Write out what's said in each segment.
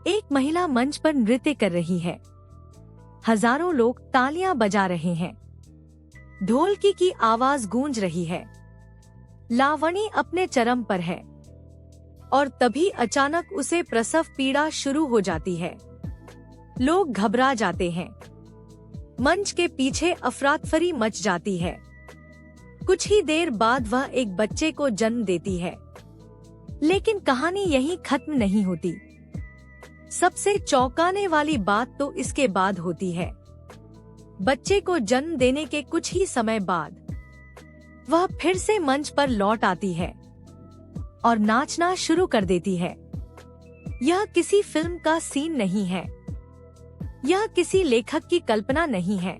एक महिला मंच पर नृत्य कर रही है। हजारों लोग तालियां बजा रहे हैं। ढोलकी की आवाज गूंज रही है। लावणी अपने चरम पर है और तभी अचानक उसे प्रसव पीड़ा शुरू हो जाती है। लोग घबरा जाते हैं। मंच के पीछे अफरातफरी मच जाती है। कुछ ही देर बाद वह एक बच्चे को जन्म देती है। लेकिन कहानी यहीं खत्म नहीं होती। सबसे चौंकाने वाली बात तो इसके बाद होती है। बच्चे को जन्म देने के कुछ ही समय बाद वह फिर से मंच पर लौट आती है और नाचना शुरू कर देती है। यह किसी फिल्म का सीन नहीं है। यह किसी लेखक की कल्पना नहीं है।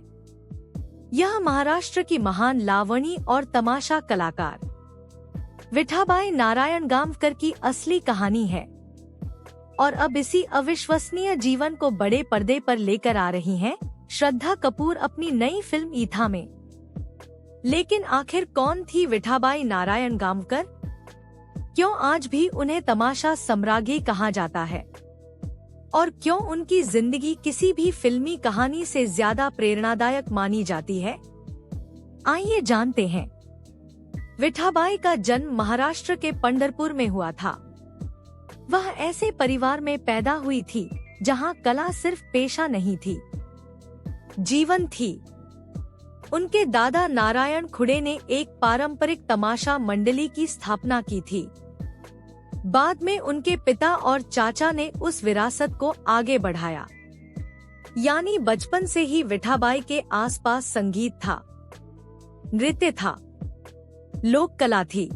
यह महाराष्ट्र की महान लावणी और तमाशा कलाकार विठाबाई नारायण गांवकर की असली कहानी है। और अब इसी अविश्वसनीय जीवन को बड़े पर्दे पर लेकर आ रही हैं श्रद्धा कपूर अपनी नई फिल्म ईथा में। लेकिन आखिर कौन थी विठाबाई नारायण गांवकर? क्यों आज भी उन्हें तमाशा सम्राज्ञी कहा जाता है? और क्यों उनकी जिंदगी किसी भी फिल्मी कहानी से ज्यादा प्रेरणादायक मानी जाती है? आइए जानते हैं। विठाबाई का जन्म महाराष्ट्र के पंढरपुर में हुआ था। वह ऐसे परिवार में पैदा हुई थी जहां कला सिर्फ पेशा नहीं थी, जीवन थी। उनके दादा नारायण खुड़े ने एक पारंपरिक तमाशा मंडली की स्थापना की थी। बाद में उनके पिता और चाचा ने उस विरासत को आगे बढ़ाया। यानी बचपन से ही विठाबाई के आसपास संगीत था, नृत्य था, लोक कला थी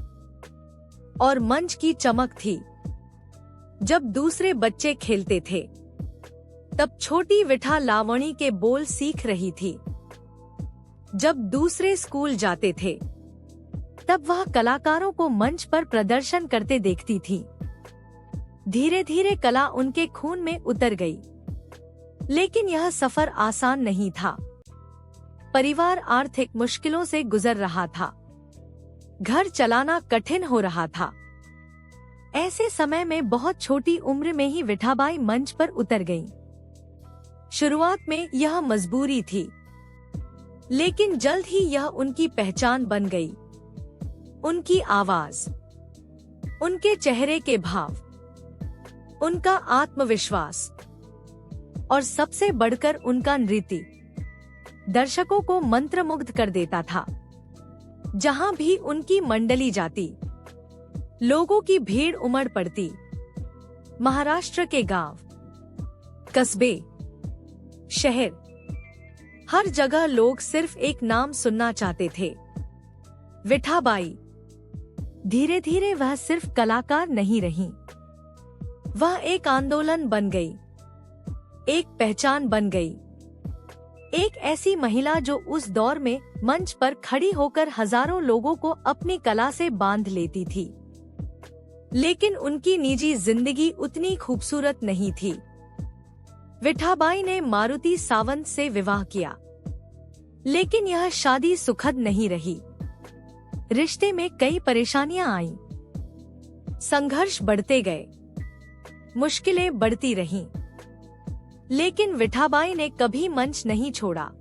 और मंच की चमक थी। जब दूसरे बच्चे खेलते थे तब छोटी विठा लावणी के बोल सीख रही थी। जब दूसरे स्कूल जाते थे तब वह कलाकारों को मंच पर प्रदर्शन करते देखती थी। धीरे धीरे कला उनके खून में उतर गई। लेकिन यह सफर आसान नहीं था। परिवार आर्थिक मुश्किलों से गुजर रहा था। घर चलाना कठिन हो रहा था। ऐसे समय में बहुत छोटी उम्र में ही विठाबाई मंच पर उतर गईं। शुरुआत में यह मजबूरी थी, लेकिन जल्द ही यह उनकी पहचान बन गई। उनकी आवाज, उनके चेहरे के भाव, उनका आत्मविश्वास और सबसे बढ़कर उनका नृत्य दर्शकों को मंत्रमुग्ध कर देता था। जहां भी उनकी मंडली जाती, लोगों की भीड़ उमड़ पड़ती। महाराष्ट्र के गांव, कस्बे, शहर, हर जगह लोग सिर्फ एक नाम सुनना चाहते थे, विठाबाई। धीरे धीरे वह सिर्फ कलाकार नहीं रही, वह एक आंदोलन बन गई, एक पहचान बन गई। एक ऐसी महिला जो उस दौर में मंच पर खड़ी होकर हजारों लोगों को अपनी कला से बांध लेती थी। लेकिन उनकी निजी जिंदगी उतनी खूबसूरत नहीं थी। विठाबाई ने मारुति सावंत से विवाह किया, लेकिन यह शादी सुखद नहीं रही। रिश्ते में कई परेशानियां आईं। संघर्ष बढ़ते गए, मुश्किलें बढ़ती रहीं। लेकिन विठाबाई ने कभी मंच नहीं छोड़ा।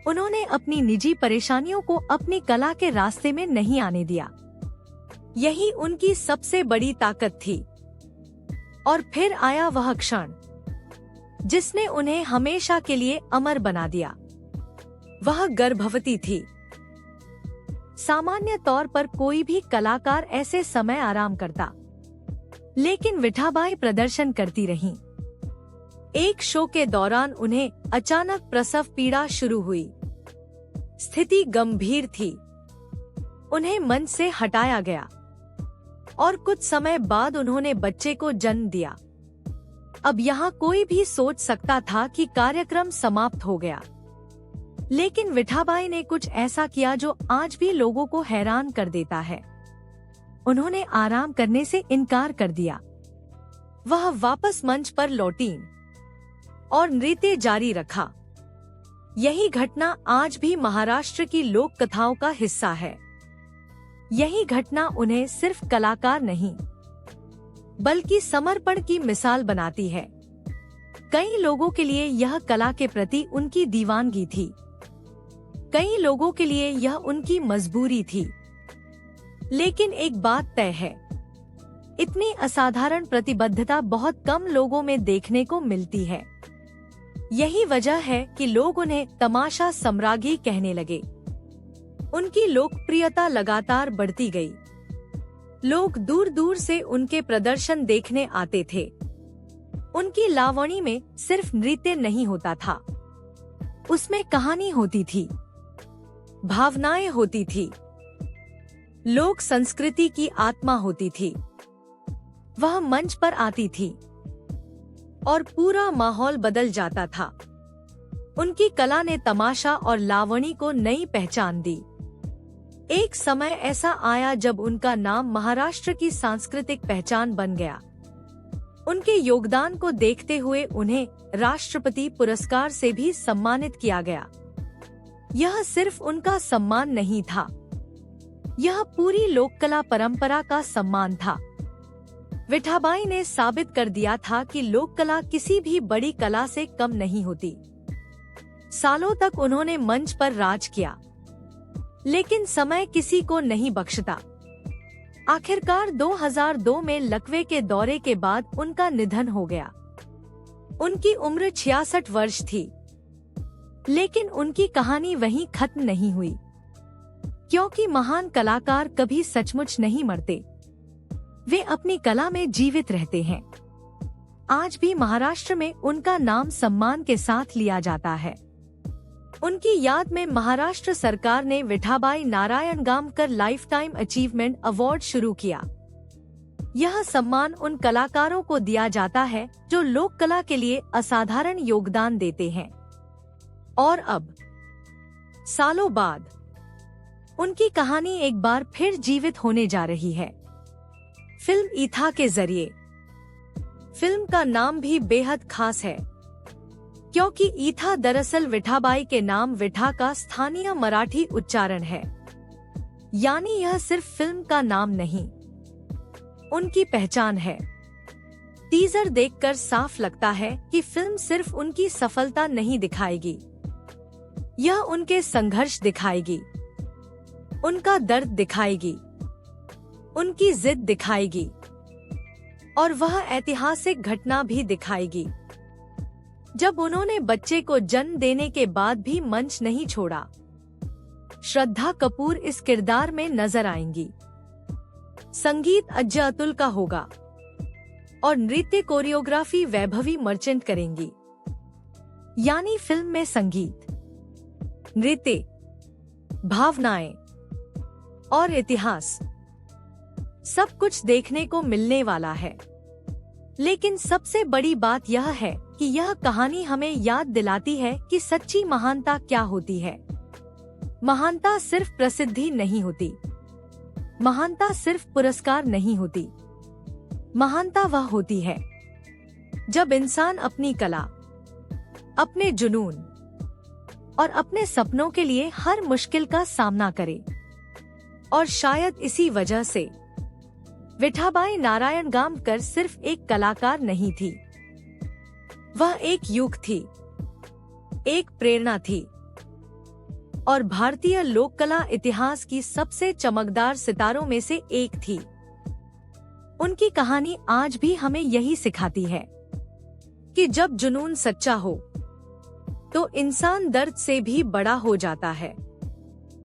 उन्होंने अपनी निजी परेशानियों को अपनी कला के रास्ते में नहीं आने दिया। यही उनकी सबसे बड़ी ताकत थी। और फिर आया वह क्षण जिसने उन्हें हमेशा के लिए अमर बना दिया। वह गर्भवती थी। सामान्य तौर पर कोई भी कलाकार ऐसे समय आराम करता, लेकिन विठाबाई प्रदर्शन करती रहीं। एक शो के दौरान उन्हें अचानक प्रसव पीड़ा शुरू हुई। स्थिति गंभीर थी। उन्हें मंच से हटाया गया और कुछ समय बाद उन्होंने बच्चे को जन्म दिया। अब यहाँ कोई भी सोच सकता था कि कार्यक्रम समाप्त हो गया, लेकिन विठाबाई ने कुछ ऐसा किया जो आज भी लोगों को हैरान कर देता है। उन्होंने आराम करने से इनकार कर दिया। वह वापस मंच पर लौटीं और नृत्य जारी रखा। यही घटना आज भी महाराष्ट्र की लोक कथाओं का हिस्सा है। यही घटना उन्हें सिर्फ कलाकार नहीं, बल्कि समर्पण की मिसाल बनाती है। कई लोगों के लिए यह कला के प्रति उनकी दीवानगी थी, कई लोगों के लिए यह उनकी मजबूरी थी। लेकिन एक बात तय है, इतनी असाधारण प्रतिबद्धता बहुत कम लोगों में देखने को मिलती है। यही वजह है कि लोग उन्हें तमाशा सम्राज्ञी कहने लगे। उनकी लोकप्रियता लगातार बढ़ती गई। लोग दूर दूर से उनके प्रदर्शन देखने आते थे। उनकी लावणी में सिर्फ नृत्य नहीं होता था, उसमें कहानी होती थी, भावनाएं होती थी, लोक संस्कृति की आत्मा होती थी। वह मंच पर आती थी और पूरा माहौल बदल जाता था। उनकी कला ने तमाशा और लावणी को नई पहचान दी। एक समय ऐसा आया जब उनका नाम महाराष्ट्र की सांस्कृतिक पहचान बन गया। उनके योगदान को देखते हुए उन्हें राष्ट्रपति पुरस्कार से भी सम्मानित किया गया। यह सिर्फ उनका सम्मान नहीं था, यह पूरी लोककला परंपरा का सम्मान था। विठाबाई ने साबित कर दिया था कि लोककला किसी भी बड़ी कला से कम नहीं होती। सालों तक उन्होंने मंच पर राज किया, लेकिन समय किसी को नहीं बख्शता। आखिरकार 2002 में लकवे के दौरे के बाद उनका निधन हो गया। उनकी उम्र 66 वर्ष थी, लेकिन उनकी कहानी वहीं खत्म नहीं हुई, क्योंकि महान कलाकार कभी सचमुच नहीं मरते, वे अपनी कला में जीवित रहते हैं। आज भी महाराष्ट्र में उनका नाम सम्मान के साथ लिया जाता है। उनकी याद में महाराष्ट्र सरकार ने Vithabai Narayan Gamkar lifetime achievement award शुरू किया। यह सम्मान उन कलाकारों को दिया जाता है जो लोक कला के लिए असाधारण योगदान देते हैं। और अब सालों बाद उनकी कहानी एक बार फिर जीवित होने जा रही है, फिल्म ईथा के जरिए। फिल्म का नाम भी बेहद खास है, क्योंकि ईथा दरअसल विठाबाई के नाम विठा का स्थानीय मराठी उच्चारण है। यानी यह सिर्फ फिल्म का नाम नहीं, उनकी पहचान है। टीजर देखकर साफ लगता है कि फिल्म सिर्फ उनकी सफलता नहीं दिखाएगी, यह उनके संघर्ष दिखाएगी, उनका दर्द दिखाएगी, उनकी जिद दिखाएगी और वह ऐतिहासिक घटना भी दिखाएगी जब उन्होंने बच्चे को जन्म देने के बाद भी मंच नहीं छोड़ा। श्रद्धा कपूर इस किरदार में नजर आएंगी। संगीत अज्जय अतुल का होगा और नृत्य कोरियोग्राफी वैभवी मर्चेंट करेंगी। यानी फिल्म में संगीत, नृत्य, भावनाएं और इतिहास सब कुछ देखने को मिलने वाला है। लेकिन सबसे बड़ी बात यह है कि यह कहानी हमें याद दिलाती है कि सच्ची महानता क्या होती है। महानता सिर्फ प्रसिद्धि नहीं होती, महानता सिर्फ पुरस्कार नहीं होती। महानता वह होती है जब इंसान अपनी कला, अपने जुनून और अपने सपनों के लिए हर मुश्किल का सामना करे। और शायद इसी वजह से विठाबाई नारायण गामकर सिर्फ एक कलाकार नहीं थी, वह एक युग थी, एक प्रेरणा थी और भारतीय लोक कला इतिहास की सबसे चमकदार सितारों में से एक थी। उनकी कहानी आज भी हमें यही सिखाती है कि जब जुनून सच्चा हो तो इंसान दर्द से भी बड़ा हो जाता है।